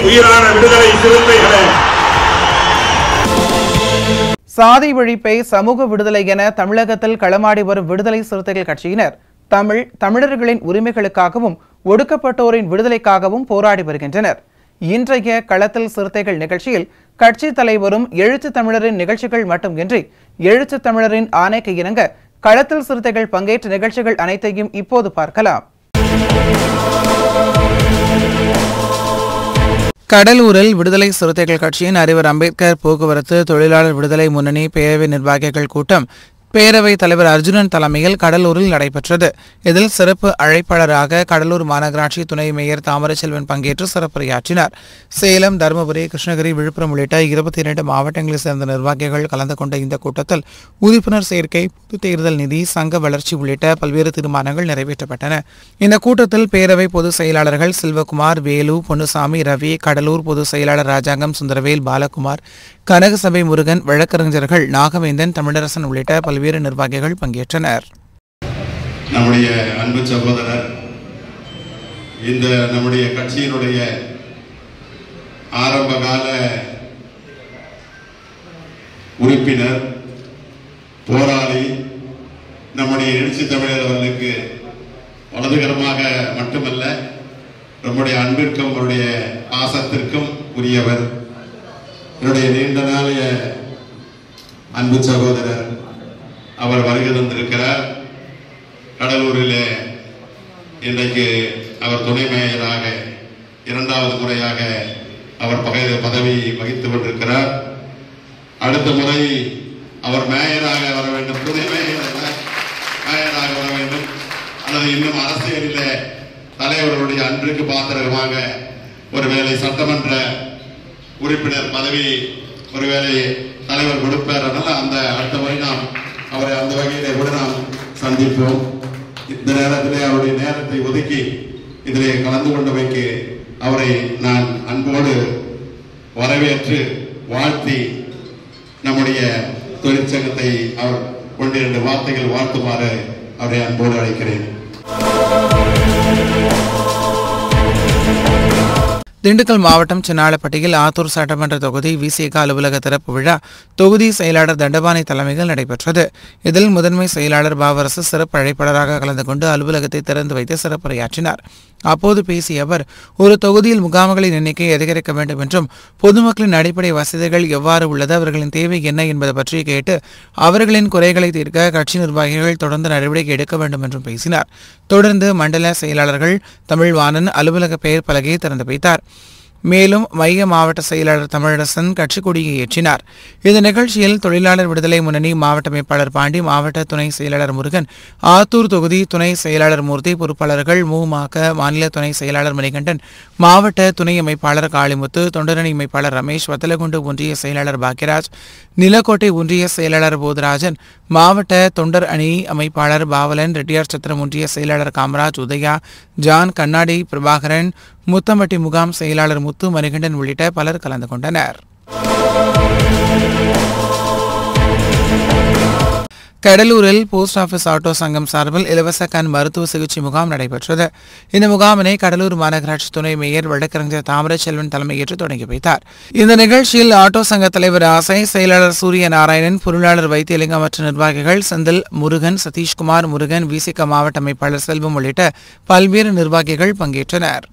உயிரான விடுதலை சிறுத்தைகளே, சாதி ஒழிப்பை சமூக விடுதலை என தமிழகத்தில் களமாடி வரும் விடுதலை சிறுத்தைகள் கட்சியினர் தமிழர்களின் உரிமைகளுக்காகவும் ஒடுக்கப்பட்டோரின் விடுதலைக்காகவும் போராடி வருகின்றனர். இன்றைய களத்தில் சிறுத்தைகள் நிகழ்ச்சியில் கட்சி தலைவரும் எழுத்து தமிழரின் நிகழ்ச்சிகள் மட்டுமின்றி எழுத்து தமிழரின் ஆணைக்கு இணங்க களத்தில் சிறுத்தைகள் பங்கேற்ற நிகழ்ச்சிகள் அனைத்தையும் இப்போது பார்க்கலாம். கடலூரில் விடுதலை சிறுத்தைகள் கட்சியின் அறிவர் அம்பேத்கர் போக்குவரத்து தொழிலாளர் விடுதலை முன்னணி பேரவை நிர்வாகிகள் கூட்டம் பேரவைத் தலைவர் அர்ஜுனன் தலைமையில் கடலூரில் நடைபெற்றது. இதில் சிறப்பு அழைப்பாளராக கடலூர் மாநகராட்சி துணை மேயர் தாமரைச்செல்வன் பங்கேற்று சிறப்புரையாற்றினார். சேலம், தருமபுரி, கிருஷ்ணகிரி, விழுப்புரம் உள்ளிட்ட 22 மாவட்டங்களைச் சேர்ந்த நிர்வாகிகள் கலந்து கொண்ட இந்த கூட்டத்தில் உறுப்பினர் சேர்க்கை, பொது தேர்தல் நிதி, சங்க வளர்ச்சி உள்ளிட்ட பல்வேறு தீர்மானங்கள் நிறைவேற்றப்பட்டன. இந்த கூட்டத்தில் பேரவை பொதுச் செயலாளர்கள் செல்வகுமார், வேலு, பொன்னுசாமி, ரவி, கடலூர் பொதுச் செயலாளர் ராஜாங்கம், சுந்தரவேல், பாலகுமார், கனகசபை முருகன், வழக்கறிஞர்கள் நாகவேந்தன், தமிழரசன் உள்ளிட்ட பல்வேறு நிர்வாகிகள் பங்கேற்றனர். நம்முடைய அன்பு சகோதரர், இந்த நம்முடைய கட்சியினுடைய ஆரம்பகால உறுப்பினர், போராளி, நம்முடைய எழுச்சி தமிழர் அவர்களுக்கு வலதுகரமாக மட்டுமல்ல நம்முடைய அன்பிற்கும் அவருடைய பாசத்திற்கும் உரியவர், என்னுடைய நீண்ட நாளைய அன்பு சகோதரர். அவர் வருகை தந்திருக்கிறார். கடலூரிலே இன்றைக்கு அவர் துணை மேயராக 2வது முறையாக அவர் பதவி வகித்துக் கொண்டிருக்கிறார். அடுத்த முறை அவர் மேயராக வர வேண்டும், துணை மேயராக வர வேண்டும், அல்லது இன்னும் அரசியலிலே தலைவர்களுடைய அன்பிற்கு பாத்திரமாக ஒருவேளை சட்டமன்ற உறுப்பினர் பதவி ஒருவேளை தலைவர் கொடுப்பார். அதனால அந்த அடுத்த முறை நாம் அவரை அந்த வகையிலே கூட நாம் சந்திப்போம். இந்த நேரத்திலே அவருடைய நேரத்தை ஒதுக்கி இதிலே கலந்து கொண்டமைக்கு அவரை நான் அன்போடு வரவேற்று வாழ்த்தி நம்முடைய தொழிற்சங்கத்தை அவர் 1-2 வார்த்தைகள் வாழ்த்துமாறு அவரை அன்போடு அழைக்கிறேன். திண்டுக்கல் மாவட்டம் சின்னாளப்பட்டியில் ஆத்தூர் சட்டமன்ற தொகுதி விசிக அலுவலக திறப்பு விழா தொகுதி செயலாளர் தண்டபாணி தலைமையில் நடைபெற்றது. இதில் முதன்மை செயலாளர் பாவரசு சிறப்பு அழைப்பாளராக கலந்து கொண்டு அலுவலகத்தை திறந்து வைத்து சிறப்புரையாற்றினார். அப்போது பேசிய அவர், ஒரு தொகுதியில் முகாம்களின் எண்ணிக்கை அதிகரிக்க வேண்டும் என்றும் பொதுமக்களின் அடிப்படை வசதிகள் எவ்வாறு உள்ளது, அவர்களின் தேவை என்ன என்பது பற்றி கேட்டு அவர்களின் குறைகளை தீர்க்க கட்சி நிர்வாகிகள் தொடர்ந்து நடவடிக்கை எடுக்க வேண்டும் என்றும் பேசினார். தொடர்ந்து மண்டல செயலாளர்கள் தமிழ்வாணன் அலுவலக பெயர் பலகையை திறந்து வைத்தார். மேலும் மைய மாவட்ட செயலாளர் தமிழரசன் கட்சி கொடியை ஏற்றினார். இந்த நிகழ்ச்சியில் தொழிலாளர் விடுதலை முன்னணி மாவட்ட அமைப்பாளர் பாண்டி, மாவட்ட துணை செயலாளர் முருகன், ஆத்தூர் தொகுதி துணை செயலாளர் மூர்த்தி, பொறுப்பாளர்கள் மூமாக மாநில துணை செயலாளர் மணிகண்டன், மாவட்ட துணை அமைப்பாளர் காளிமுத்து, தொண்டரணி அமைப்பாளர் ரமேஷ், வத்தலகுண்டு ஒன்றிய செயலாளர் பாக்கியராஜ், நிலக்கோட்டை ஒன்றிய செயலாளர் போதராஜன், மாவட்ட தொண்டர் அணி அமைப்பாளர் பாவலன், ரெட்டியார் சத்திரம் ஒன்றிய செயலாளர் காமராஜ், உதயா, ஜான், கண்ணாடி பிரபாகரன், முத்தம்பட்டி முகாம் செயலாளர் முத்து, மணிகண்டன் உள்ளிட்ட பலர் கலந்து கொண்டனர். கடலூரில் போஸ்ட் ஆபீஸ் ஆட்டோ சங்கம் சார்பில் இலவச கண் மருத்துவ சிகிச்சை முகாம் நடைபெற்றது. இந்த முகாமினை கடலூர் மாநகராட்சி துணை மேயர் வழக்கறிஞர் தாமரைச்செல்வன் தலைமையேற்று தொடங்கி வைத்தார். இந்த நிகழ்ச்சியில் ஆட்டோ சங்க தலைவர் ஆசை, செயலாளர் சூரிய நாராயணன், பொருளாளர் வைத்தியலிங்கம் மற்றும் நிர்வாகிகள் செந்தில், முருகன், சதீஷ்குமார், முருகன், விசிக மாவட்ட அமைப்பாளர் செல்வம் உள்ளிட்ட பல்வேறு நிர்வாகிகள் பங்கேற்றனர்.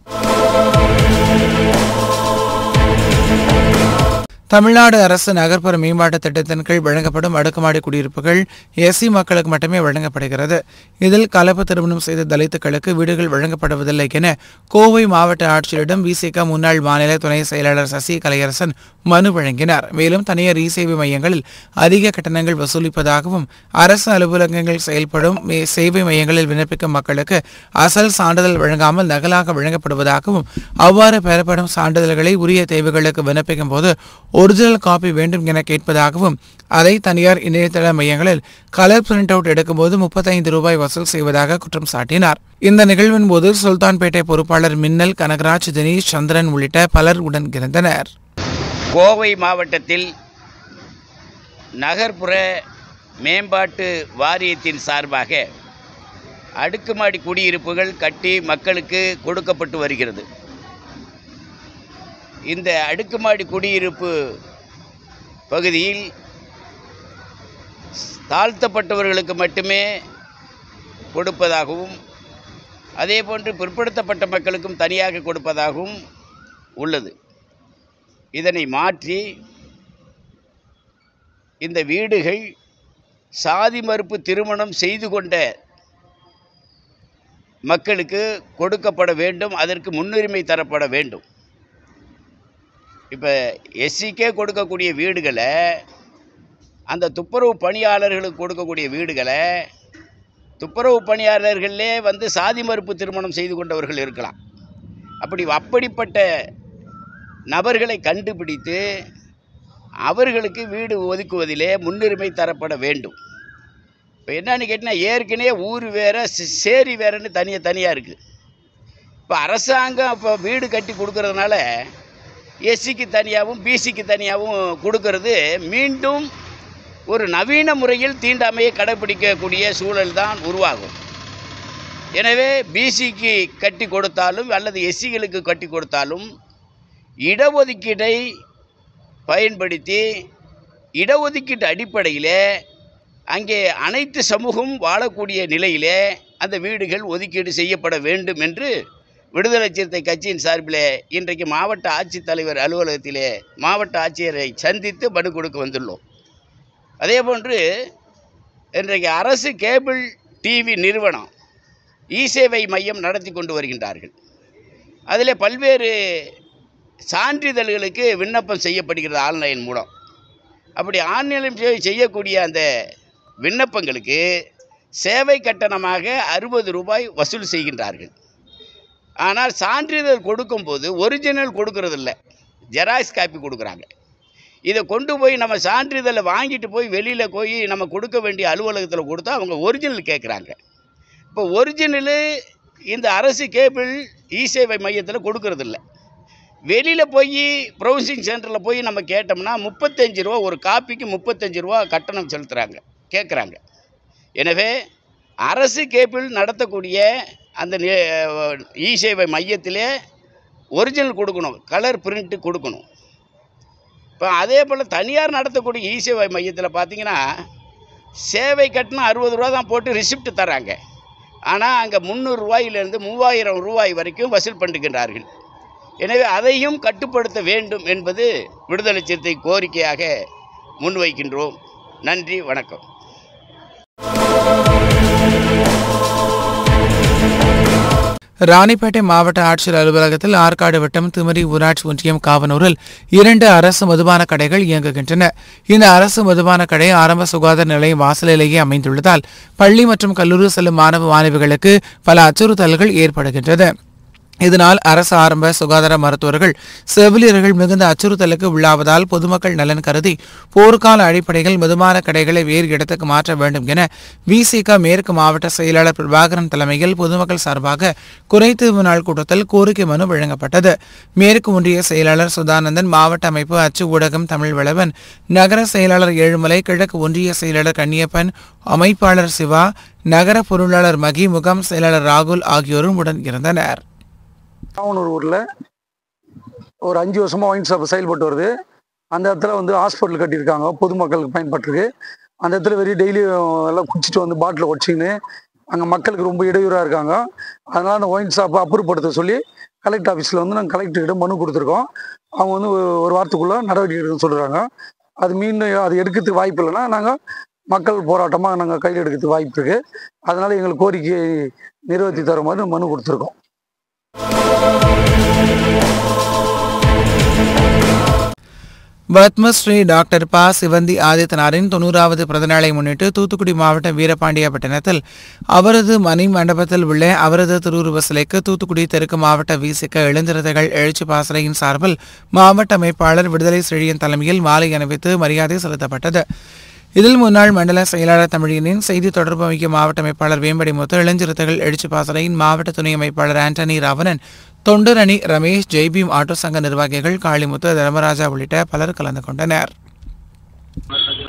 தமிழ்நாடு அரசு நகர்ப்புற மேம்பாட்டு திட்டத்தின் கீழ் வழங்கப்படும் அடுக்குமாடி குடியிருப்புகள் எஸ்சி மக்களுக்கு மட்டுமே வழங்கப்படுகிறது. இதில் கலப்பு திருமணம் செய்த தலித்துக்களுக்கு வீடுகள் வழங்கப்படுவதில்லை என கோவை மாவட்ட ஆட்சியரிடம் விசிக முன்னாள் மாநில துணை செயலாளர் சசி கலையரசன் மனு வழங்கினார். மேலும் தனியார் சேவை மையங்களில் அதிக கட்டணங்கள் வசூலிப்பதாகவும், அரசு அலுவலகங்கள் செயல்படும் சேவை மையங்களில் விண்ணப்பிக்கும் மக்களுக்கு அசல் சான்றிதழ் வழங்காமல் நகலாக வழங்கப்படுவதாகவும், அவ்வாறு பெறப்படும் சான்றிதழ்களை உரிய தேவைகளுக்கு விண்ணப்பிக்கும் போது ஒரிஜினல் காப்பி வேண்டும் என கேட்பதாகவும் அதை தனியார் இணையதள மையங்களில் கலர் பிரிண்ட் அவுட் எடுக்கும்போது 35 ரூபாய் வசூல் செய்வதாக குற்றம் சாட்டினார். இந்த நிகழ்வின் போது சுல்தான்பேட்டை பொறுப்பாளர் மின்னல், கனகராஜ், தினேஷ், சந்திரன் உள்ளிட்ட பலர் உடன் இருந்தனர். கோவை மாவட்டத்தில் நகர்ப்புற மேம்பாட்டு வாரியத்தின் சார்பாக அடுக்குமாடி குடியிருப்புகள் கட்டி மக்களுக்கு கொடுக்கப்பட்டு வருகிறது. இந்த அடுக்குமாடி குடியிருப்பு பகுதியில் தாழ்த்தப்பட்டவர்களுக்கு மட்டுமே கொடுப்பதாகவும் அதேபோன்று பிற்படுத்தப்பட்ட மக்களுக்கும் தனியாக கொடுப்பதாகவும் உள்ளது. இதனை மாற்றி இந்த வீடுகள் சாதி மறுப்பு திருமணம் செய்து கொண்ட மக்களுக்கு கொடுக்கப்பட வேண்டும், அதற்கு முன்னுரிமை தரப்பட வேண்டும். இப்போ எஸ்சிக்கே கொடுக்கக்கூடிய வீடுகளை, அந்த துப்புரவு பணியாளர்களுக்கு கொடுக்கக்கூடிய வீடுகளை துப்புரவு பணியாளர்களே சாதி மறுப்பு திருமணம் செய்து கொண்டவர்கள் இருக்கலாம். அப்படிப்பட்ட நபர்களை கண்டுபிடித்து அவர்களுக்கு வீடு ஒதுக்குவதிலே முன்னுரிமை தரப்பட வேண்டும். இப்போ என்னன்னு கேட்டால், ஏற்கனவே ஊர் வேறு சேரி வேறுன்னு தனியாக இருக்குது. இப்போ அரசாங்கம் இப்போ வீடு கட்டி கொடுக்கறதுனால எஸ்சிக்கு தனியாகவும் பிசிக்கு தனியாகவும் கொடுக்கறது மீண்டும் ஒரு நவீன முறையில் தீண்டாமையை கடைப்பிடிக்கக்கூடிய சூழல் தான் உருவாகும். எனவே பிசிக்கு கட்டி கொடுத்தாலும் அல்லது எஸ்சிகளுக்கு கட்டி கொடுத்தாலும் இடஒதுக்கீட்டை பயன்படுத்தி இடஒதுக்கீட்டு அடிப்படையில் அங்கே அனைத்து சமூகம் வாழக்கூடிய நிலையிலே அந்த வீடுகள் ஒதுக்கீடு செய்யப்பட வேண்டும் என்று விடுதலை சிறுத்தை கட்சியின் சார்பில் இன்றைக்கு மாவட்ட ஆட்சித்தலைவர் அலுவலகத்திலே மாவட்ட ஆட்சியரை சந்தித்து மனு கொடுக்க வந்துள்ளோம். அதேபோன்று இன்றைக்கு அரசு கேபிள் டிவி நிறுவனம் இ-சேவை மையம் நடத்தி கொண்டு வருகின்றார்கள். அதில் பல்வேறு சான்றிதழ்களுக்கு விண்ணப்பம் செய்யப்படுகிறது ஆன்லைன் மூலம். அப்படி ஆன்லைன் செய்யக்கூடிய அந்த விண்ணப்பங்களுக்கு சேவை கட்டணமாக 60 ரூபாய் வசூல் செய்கின்றார்கள். ஆனால் சான்றிதழ் கொடுக்கும்போது ஒரிஜினல் கொடுக்கறதில்ல, ஜெராக்ஸ் காப்பி கொடுக்குறாங்க. இதை கொண்டு போய் நம்ம சான்றிதழை வாங்கிட்டு போய் வெளியில் போய் நம்ம கொடுக்க வேண்டிய அலுவலகத்தில் கொடுத்தா அவங்க ஒரிஜினல் கேட்குறாங்க. இப்போ ஒரிஜினலு இந்த அரசு கேபிள் இ-சேவை மையத்தில் கொடுக்கறதில்ல. வெளியில் போய் ப்ரௌசிங் சென்டரில் போய் நம்ம கேட்டோம்னா 35 ரூபா, ஒரு காப்பிக்கு 35 ரூபா கட்டணம் செலுத்துகிறாங்க, கேட்குறாங்க. எனவே அரசு கேபிள் நடத்தக்கூடிய அந்த இ-சேவை மையத்திலே ஒரிஜினல் கொடுக்கணும், கலர் பிரிண்ட்டு கொடுக்கணும். இப்போ அதே போல் தனியார் நடத்தக்கூடிய இ-சேவை மையத்தில் பார்த்திங்கன்னா சேவை கட்டணம் 60 ரூபா தான் போட்டு ரிசிப்ட் தராங்க. ஆனால் அங்கே 300 ரூபாயிலிருந்து 3000 ரூபாய் வரைக்கும் வசூல் பண்ணுகின்றார்கள். எனவே அதையும் கட்டுப்படுத்த வேண்டும் என்பது விடுதலை சிறுத்தை கோரிக்கையாக முன்வைக்கின்றோம். நன்றி, வணக்கம். ராணிப்பேட்டை மாவட்ட ஆட்சியர் அலுவலகத்தில் ஆற்காடு வட்டம் திமிரி ஊராட்சி ஒன்றியம் காவனூரில் 2 அரசு மதுபான கடைகள் இயங்குகின்றன. இந்த அரசு மதுபான கடை ஆரம்ப சுகாதார நிலையம் வாசலிலேயே அமைந்துள்ளதால் பள்ளி மற்றும் கல்லூரி செல்லும் மாணவ மாணவிகளுக்கு பல அச்சுறுத்தல்கள் ஏற்படுகின்றது. இதனால் அரசு ஆரம்ப சுகாதார மருத்துவர்கள், செவிலியர்கள் மிகுந்த அச்சுறுத்தலுக்கு உள்ளாவதால் பொதுமக்கள் நலன் கருதி போர்க்கால அடிப்படையில் மதுபான கடைகளை வேறு இடத்துக்கு மாற்ற வேண்டும் என விசிக மேற்கு மாவட்ட செயலாளர் பிரபாகரன் தலைமையில் பொதுமக்கள் சார்பாக குறைதீர்வு நாள் கூட்டத்தில் கோரிக்கை மனு வழங்கப்பட்டது. மேற்கு ஒன்றிய செயலாளர் சுதானந்தன், மாவட்ட அமைப்பு அச்சு ஊடகம் தமிழ் வளவன், நகர செயலாளர் ஏழுமலை, கிழக்கு ஒன்றிய செயலாளர் கன்னியப்பன், அமைப்பாளர் சிவா, நகர பொருளாளர் மகி, முகாம் செயலாளர் ராகுல் ஆகியோரும் உடன் இருந்தனர். காவனூர் ஊரில் ஒரு 5 வருஷமாக ஒயின் ஷாப் செயல்பட்டு வருது. அந்த இடத்துல ஹாஸ்பிட்டல் கட்டியிருக்காங்க, பொதுமக்களுக்கு பயன்பட்டுருக்கு. அந்த இடத்துல டெய்லி எல்லாம் குடிச்சிட்டு பாட்டில் உடச்சிக்கின்னு அங்கே மக்களுக்கு ரொம்ப இடையூறாக இருக்காங்க. அதனால் அந்த ஒயின் ஷாப்பை அப்புறப்படுத்த சொல்லி கலெக்டர் ஆஃபீஸில் நாங்கள் கலெக்டர்கிட்ட மனு கொடுத்துருக்கோம். அவங்க ஒரு வாரத்துக்குள்ளே நடவடிக்கை எடுக்கணும்னு சொல்கிறாங்க. அது மீண்டும் அது எடுக்கிறதுக்கு வாய்ப்பு இல்லைன்னா நாங்கள் மக்கள் போராட்டமாக நாங்கள் கையில் எடுக்கிறதுக்கு வாய்ப்பு இருக்குது. அதனால் எங்களுக்கு கோரிக்கையை நிறைவேற்றி தருமாறு மனு கொடுத்துருக்கோம். பத்மஸ்ரீ டாக்டர் ப சிவந்தி ஆதித்தனாரின் 90வது பிறந்தநாளை முன்னிட்டு தூத்துக்குடி மாவட்டம் வீரபாண்டியப்பட்டினத்தில் அவரது மணி மண்டபத்தில் உள்ள அவரது திருவுருவ சிலைக்கு தூத்துக்குடி தெற்கு மாவட்ட விசிக இளஞ்சிறுத்தைகள் எழுச்சி பாசறையின் சார்பில் மாவட்ட அமைப்பாளர் விடுதலை செழியன் தலைமையில் மாலை அணிவித்து மரியாதை செலுத்தப்பட்டது. இதில் முன்னாள் மண்டல செயலாளர் தமிழியனின் செய்தி தொடர்பு அமைக்க மாவட்ட அமைப்பாளர் வேம்படி முத்து, இளஞ்சிறுத்தைகள் எழுச்சி பாசறையின் மாவட்ட துணை அமைப்பாளர் ஆண்டனி ராவணன், தொண்டரணி ரமேஷ், ஜெய்பீம் ஆட்டோ சங்க நிர்வாகிகள் காளிமுத்து, தர்மராஜா உள்ளிட்ட பலர் கலந்து கொண்டனர்.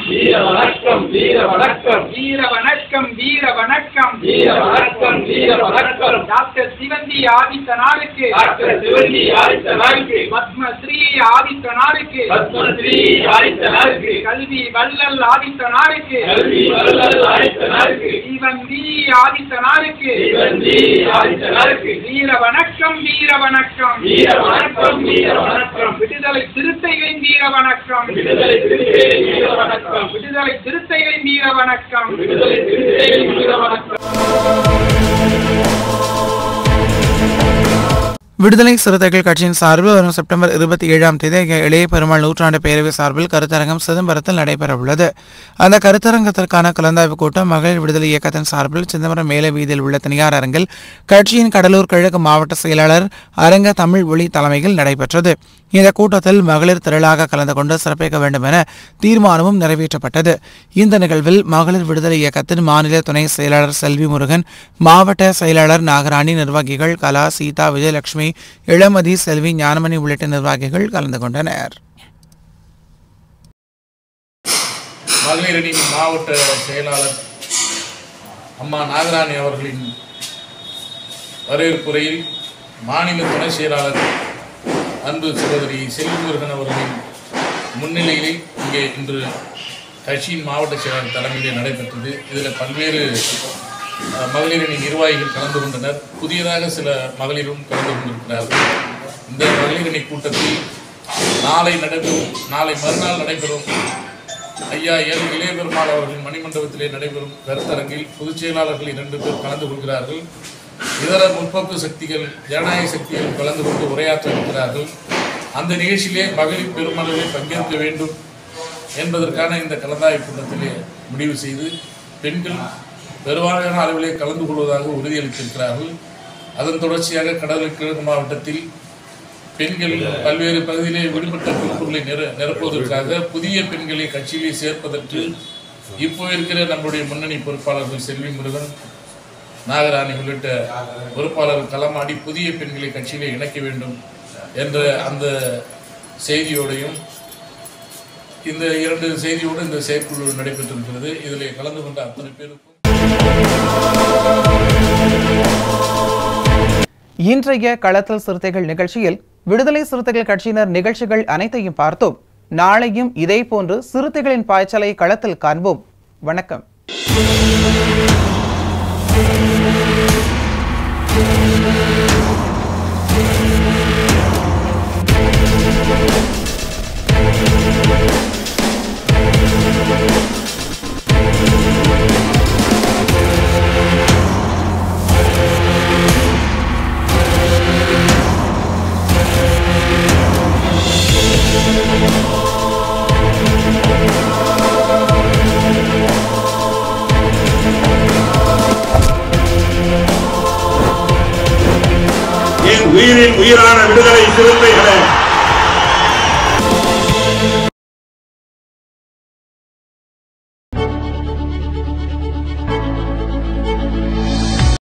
வீர வணக்கம் வீர வணக்கம் வீர வணக்கம் வீர வணக்கம் வீர வணக்கம் வீர வணக்கம் டாக்டர் சிவந்தி ஆதித்தனாருக்கு டாக்டர் சிவந்தி ஆதித்தனாருக்கு பத்மஸ்ரீ ஆதித்தனாருக்கு பத்மஸ்ரீ ஆதித்தனாருக்கு கல்வி வள்ளல் ஆதித்தனாருக்கு கல்வி வள்ளல் ஆதித்தனாருக்கு சிவந்தி ஆதித்தனாருக்கு சிவந்தி ஆதித்தனாருக்கு வீர வணக்கம் வீர வணக்கம் வீர வணக்கம் வீர வணக்கம் விடுதலை சிறுத்தைகளின் வீர வணக்கம் விடுதலை சிறுத்தைகளின் வீர வணக்கம் விடுதலை சிறுத்தைகளின் வீர வணக்கம் விடுதலை சிறுத்தைகளின் வீர வணக்கம். விடுதலை சிறுத்தைகள் கட்சியின் சார்பில் வரும் செப்டம்பர் 27ஆம் தேதி இளைய பெருமாள் நூற்றாண்டு பேரவை சார்பில் கருத்தரங்கம் சிதம்பரத்தில் நடைபெறவுள்ளது. அந்த கருத்தரங்கத்திற்கான கலந்தாய்வு கூட்டம் மகளிர் விடுதலை இயக்கத்தின் சார்பில் சிதம்பரம் மேல வீதியில் உள்ள தனியார் அரங்கில் கட்சியின் கடலூர் கிழக்கு மாவட்ட செயலாளர் அரங்க தமிழ் ஒளி தலைமையில் நடைபெற்றது. இந்த கூட்டத்தில் மகளிர் திரளாக கலந்து கொண்டு சிறப்பிக்க வேண்டும் என தீர்மானமும் நிறைவேற்றப்பட்டது. இந்த நிகழ்வில் மகளிர் விடுதலை இயக்கத்தின் மாநில துணை செயலாளர் செல்வி முருகன், மாவட்ட செயலாளர் நாகராணி, நிர்வாகிகள் கலா, சீதா, விஜயலட்சுமி, இளமதி, செல்வி, ஞானமணி உள்ளிட்ட நிர்வாகிகள் கலந்து கொண்டனர். மகளிரணி மாவட்ட செயலாளர் அம்மா நாகராணி அவர்களின் வரவேற்புரையில் மாநில துணை செயலாளர் அன்பு சகோதரி செல்வி முருகன் அவர்களின் முன்னிலையில் இங்கே இன்று கட்சியின் மாவட்ட செயலாளர் தலைமையிலே நடைபெற்றது. இதில் பல்வேறு மகளிரணி நிர்வாகிகள் கலந்து கொண்டனர். புதியதாக சில மகளிரும் கலந்து கொண்டிருக்கிறார்கள். இந்த மகளிரணி கூட்டத்தில் நாளை மறுநாள் நடைபெறும் ஐயா இளைய பெருமாள் அவர்களின் மணிமண்டபத்திலே நடைபெறும் கருத்தரங்கில் பொதுச் செயலாளர்கள் 2 பேர் கலந்து கொள்கிறார்கள். இதர முற்போக்கு சக்திகள், ஜனநாயக சக்திகள் கலந்து கொண்டு உரையாற்ற இருக்கிறார்கள். அந்த நிகழ்ச்சியிலே மகளிர் பெருமளவில் பங்கேற்க வேண்டும் என்பதற்கான இந்த கலந்தாய்வு கூட்டத்திலே முடிவு செய்து பெண்கள் பெரும்பாலான அளவிலே கலந்து கொள்வதாக உறுதியளித்திருக்கிறார்கள். அதன் தொடர்ச்சியாக கடலூர் கிழக்கு மாவட்டத்தில் பெண்கள் பல்வேறு பகுதியிலே விடுபட்ட பொறுப்புகளை நிரப்புவதற்காக புதிய பெண்களை கட்சியிலே சேர்ப்பதற்கு இப்போ இருக்கிற நம்முடைய முன்னணி பொறுப்பாளர்கள் செல்வி முருகன், நாகராணி உள்ளிட்ட பொறுப்பாளர்கள் களமாடி புதிய பெண்களை கட்சியிலே இணைக்க வேண்டும் என்ற அந்த செய்தியோடையும் இந்த 2 செய்தியோடு இந்த செயற்குழு நடைபெற்றிருக்கிறது. இதில் கலந்து கொண்ட அத்தனை பேருக்கும் இன்றைய களத்தல் சிறுத்தைகள் நிகழ்ச்சியில் விடுதலை சிறுத்தைகள் கட்சியினர் நிகழ்ச்சிகள் அனைத்தையும் பார்த்தோம். நாளையும் இதே போன்று சிறுத்தைகளின் பாய்ச்சலை களத்தில் காண்போம். வணக்கம். உயிரின் உயிரான விடுதலை சிறுத்தைகளே,